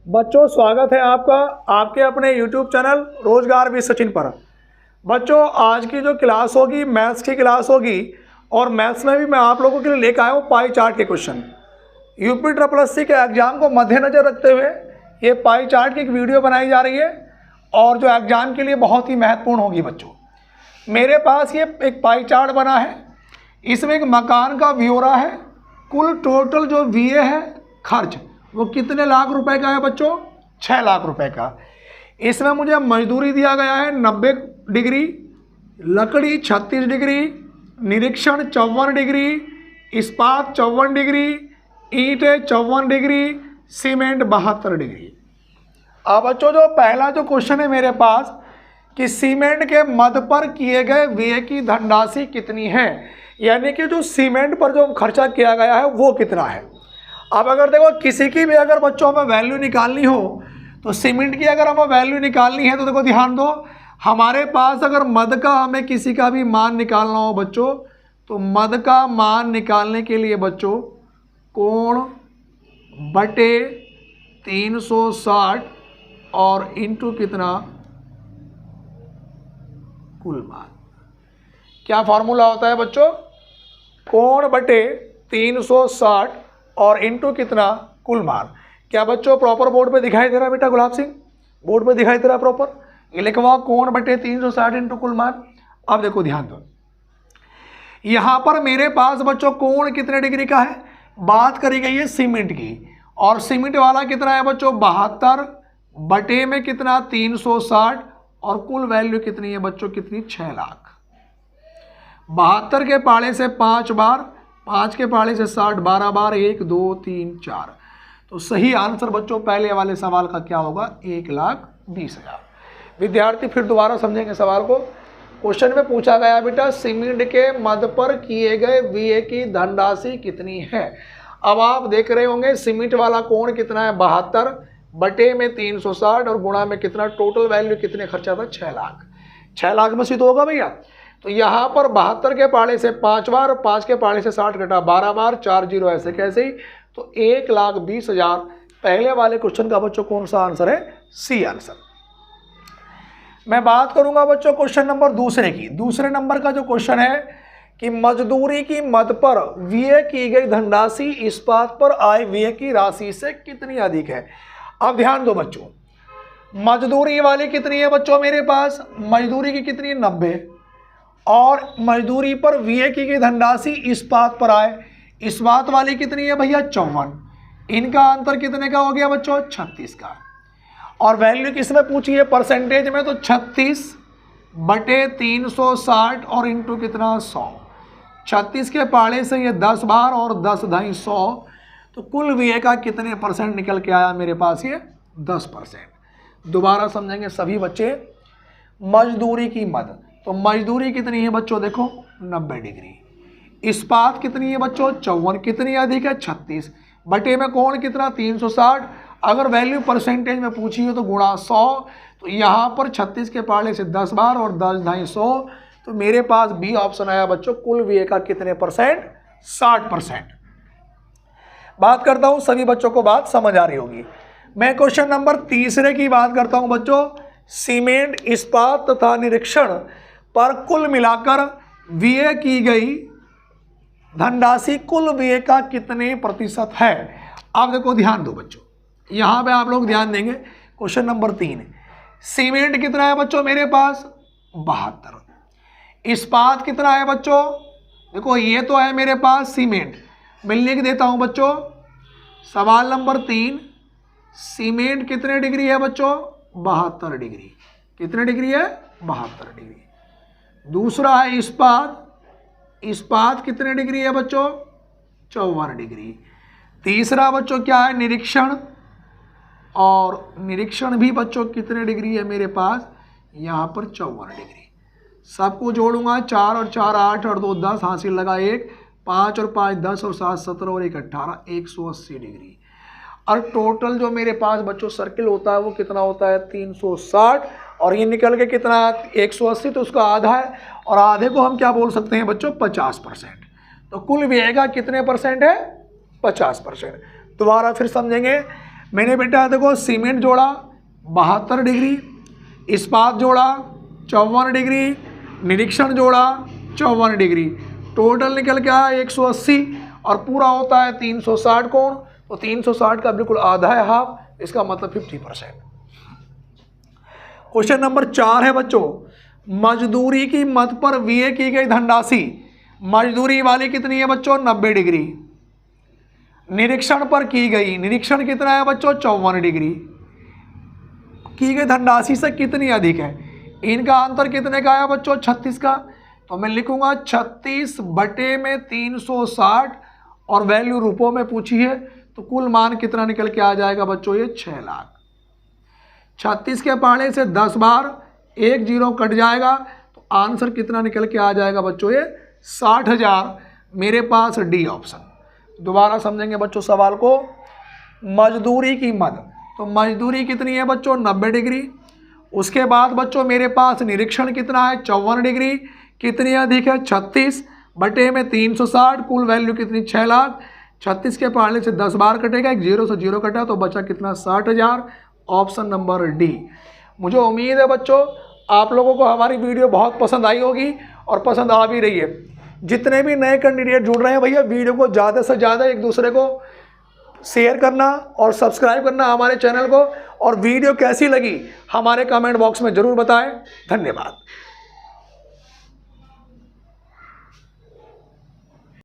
बच्चों स्वागत है आपका आपके अपने YouTube चैनल रोजगार विद सचिन पर। बच्चों आज की जो क्लास होगी मैथ्स की क्लास होगी और मैथ्स में भी मैं आप लोगों के लिए लेकर आया हूँ पाई चार्ट के क्वेश्चन। यूपी SSC के एग्जाम को मद्देनजर रखते हुए ये पाई चार्ट की एक वीडियो बनाई जा रही है और जो एग्जाम के लिए बहुत ही महत्वपूर्ण होगी। बच्चों मेरे पास ये एक पाई चार्ट बना है, इसमें एक मकान का ब्यौरा है, कुल टोटल जो VA है खर्च वो कितने लाख रुपए का है बच्चों? 6 लाख रुपए का। इसमें मुझे मजदूरी दिया गया है 90 डिग्री, लकड़ी 36 डिग्री, निरीक्षण 54 डिग्री, इस्पात 54 डिग्री, ईंटें 54 डिग्री, सीमेंट 72 डिग्री। अब बच्चों जो पहला जो क्वेश्चन है मेरे पास कि सीमेंट के मद पर किए गए व्यय की धनराशि कितनी है, यानी कि जो सीमेंट पर जो खर्चा किया गया है वो कितना है। अब अगर देखो किसी की भी अगर बच्चों हमें वैल्यू निकालनी हो तो सीमेंट की अगर हमें वैल्यू निकालनी है तो देखो ध्यान दो, हमारे पास अगर मद का हमें किसी का भी मान निकालना हो बच्चों तो मद का मान निकालने के लिए बच्चों कोण बटे 360 और इंटू कितना कुल मान। क्या फॉर्मूला होता है बच्चों? कोण बटे 360 और इंटू कितना कुल मान। क्या बच्चों प्रॉपर बोर्ड पे दिखाई दे रहा है बेटा? गुलाब सिंह बोर्ड पे दिखाई दे रहा है प्रॉपर? ये लिखवा कोण बटे 360 इंटू कुल मान। अब देखो ध्यान दो, यहां पर मेरे पास बच्चों कोण कितने डिग्री का है, बात करी गई है सीमेंट की, और सीमेंट वाला कितना है बच्चों 72 बटे में कितना 360 और कुल वैल्यू कितनी है बच्चों? कितनी? 6 लाख। 72 के पाड़े से 5 बार, 5 के पाड़े से 60, 12 बार, 1 2 3 4। तो सही आंसर बच्चों पहले वाले सवाल का क्या होगा? 1,20,000। विद्यार्थी फिर दोबारा समझेंगे सवाल को। क्वेश्चन में पूछा गया बेटा सीमेंट के मद पर किए गए व्यय की धनराशि कितनी है। अब आप देख रहे होंगे सीमेंट वाला कोण कितना है 72 बटे में 360 और गुणा में कितना, टोटल वैल्यू कितने खर्चा था? 6 लाख। 6 लाख में से तो होगा भैया। तो यहाँ पर 72 के पाड़े से 5 बार, 5 के पाड़े से 60 घटा 12 बार, 4 जीरो ऐसे कैसे ही, तो 1,20,000 पहले वाले क्वेश्चन का बच्चों कौन सा आंसर है? C answer. मैं बात करूंगा बच्चों क्वेश्चन नंबर दूसरे की। दूसरे नंबर का जो क्वेश्चन है कि मजदूरी की मद पर व्यय की गई धनराशि इस्पात पर आय व्यय की राशि से कितनी अधिक है। अब ध्यान दो बच्चों, मजदूरी वाली कितनी है बच्चों मेरे पास? मजदूरी की कितनी? 90, और मजदूरी पर व्यय की गई धनराशि इस्पात पर आए, इस्पात वाली कितनी है भैया? 54। इनका अंतर कितने का हो गया बच्चों? 36 का। और वैल्यू किसमें पूछी है? परसेंटेज में, तो 36 बटे 360 और इंटू कितना 100। 36 के पाड़े से ये 10 बार और 10 ढाई 100, तो कुल व्यय का कितने परसेंट निकल के आया मेरे पास? ये 10%। दोबारा समझेंगे सभी बच्चे। मजदूरी की मद, तो मजदूरी कितनी है बच्चों? देखो 90 डिग्री। इस्पात कितनी है बच्चों? 54। कितनी अधिक है? 36 बटे में कोण कितना? 360। अगर वैल्यू परसेंटेज में पूछी हो तो गुणा 100, तो यहाँ पर 36 के पाड़े से 10 बार और 10 ढाई 100, तो मेरे पास बी ऑप्शन आया बच्चों कुल व्यय का कितने परसेंट? 60%। बात करता हूँ, सभी बच्चों को बात समझ आ रही होगी। मैं क्वेश्चन नंबर तीसरे की बात करता हूँ बच्चों। सीमेंट, इस्पात तथा निरीक्षण पर कुल मिलाकर व्यय की गई धनराशि कुल व्यय का कितने प्रतिशत है। अब देखो ध्यान दो बच्चों, यहां पे आप लोग ध्यान देंगे। क्वेश्चन नंबर 3, सीमेंट कितना है बच्चों मेरे पास? 72। इस्पात कितना है बच्चों? देखो ये तो है मेरे पास सीमेंट, मैं लिख देता हूं बच्चों। सवाल नंबर 3, सीमेंट कितने डिग्री है बच्चों? 72 डिग्री। कितने डिग्री है? 72 डिग्री। दूसरा है इस्पात, इस्पात कितने डिग्री है बच्चों? 54 डिग्री। तीसरा बच्चों क्या है? निरीक्षण, और निरीक्षण भी बच्चों कितने डिग्री है मेरे पास? यहाँ पर 54 डिग्री। सबको जोड़ूंगा, 4 और 4 8 और 2 10, हासिल लगा 1, 5 और 5 10 और 7 17 और 1 18, 180 डिग्री। और टोटल जो मेरे पास बच्चों सर्किल होता है वो कितना होता है? 360, और ये निकल के कितना 180, तो उसका आधा है, और आधे को हम क्या बोल सकते हैं बच्चों? 50%। तो कुल व्यय का कितने परसेंट है? 50%। दोबारा फिर समझेंगे। मैंने बेटा देखो सीमेंट जोड़ा 72 डिग्री, इस्पात जोड़ा 54 डिग्री, निरीक्षण जोड़ा 54 डिग्री, टोटल निकल के आया 180 और पूरा होता है 360 कोण। तो 360 का बिल्कुल आधा है, हाफ, इसका मतलब 50%। क्वेश्चन नंबर 4 है बच्चों, मजदूरी की मद पर व्यय की गई धनराशि, मजदूरी वाली कितनी है बच्चों 90 डिग्री, निरीक्षण पर की गई, निरीक्षण कितना है बच्चों 54 डिग्री, की गई धनराशि से कितनी अधिक है, इनका अंतर कितने का आया बच्चों 36 का। तो मैं लिखूंगा 36/360 और वैल्यू रुपयों में पूछी है तो कुल मान कितना निकल के आ जाएगा बच्चों ये 6 लाख। 36 के पहाड़े से 10 बार 1 0 कट जाएगा तो आंसर कितना निकल के आ जाएगा बच्चों ये 60,000। मेरे पास डी ऑप्शन। दोबारा समझेंगे बच्चों सवाल को। मजदूरी की मद, तो मजदूरी कितनी है बच्चों 90 डिग्री। उसके बाद बच्चों मेरे पास निरीक्षण कितना है 54 डिग्री, कितनी अधिक है 36/360, कुल वैल्यू कितनी 6 लाख। 36 के पहाड़े से 10 बार कटेगा, एक 0 से 0 कटा तो बचा कितना 60,000। Option number D. मुझे उम्मीद है बच्चों आप लोगों को हमारी वीडियो बहुत पसंद आई होगी और पसंद आ भी रही है। जितने भी नए कैंडिडेट जुड़ रहे हैं भैया, वीडियो को ज़्यादा से ज़्यादा एक दूसरे को शेयर करना और सब्सक्राइब करना हमारे चैनल को, और वीडियो कैसी लगी हमारे कमेंट बॉक्स में ज़रूर बताएं। धन्यवाद।